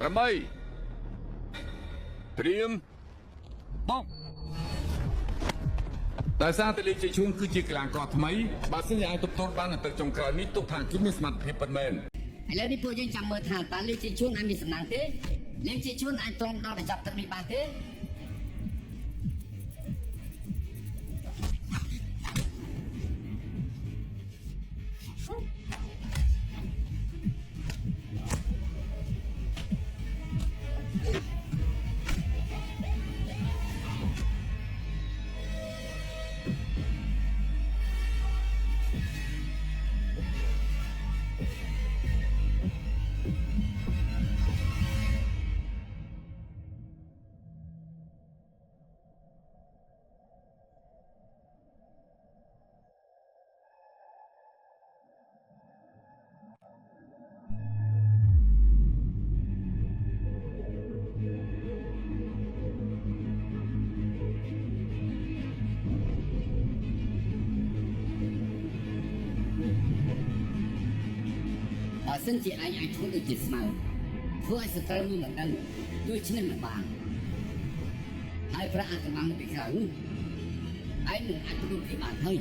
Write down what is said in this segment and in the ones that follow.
ប្រមៃត្រៀមបោកតែសារតែលេខជាជួនគឺជាកីឡាករថ្មីបើសិនជាអាចទប់ទល់បាននៅទឹកចុងក្រោយនេះទុកថាគឺមានសមត្ថភាពពិតមែន ឥឡូវនេះពួកយើងចាំមើលថាតើលេខជាជួនអាចមានសំណាងទេលេខជាជួនអាចទ្រាំដល់ទៅចាប់ទឹកនេះបានទេ បើសិនជាឯងអាចធ្វើដូចជាស្មៅធ្វើឲ្យសត្រូវមួយមិនដឹងដូចឈ្នះមិនបានហើយប្រាក់អាកម្លាំងនៅពីក្រៅឯងនឹងអាចទទួលគេបានហើយ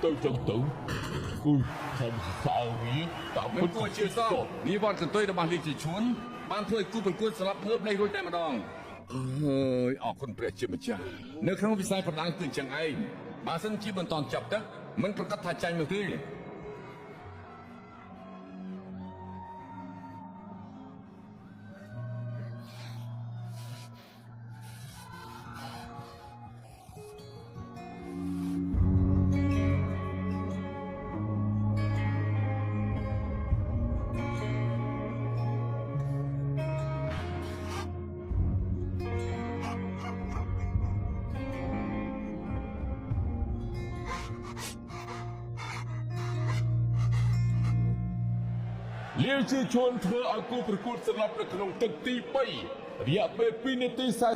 tôi chân tử ui không sợ gì tạo មិនគួរជឿសោះនេះវត្តកន្ទុយរបស់លេខជាជួនបានធ្វើឲ្យគូប្រកួតស្លាប់ភើបនេះរួចតែម្ដងអើយអរគុណព្រះជាម្ចាស់នៅក្នុងវិស័យប្រដាល់គឺអញ្ចឹងឯងបើសិនជាមិនតន់ចាប់ទឹកមិនប្រកាសថាចាញ់នោះទេ លាជាជួនធ្វើឲ្យគូប្រកួតស្លាប់នៅក្នុងទឹកទី3រយៈពេល2នាទី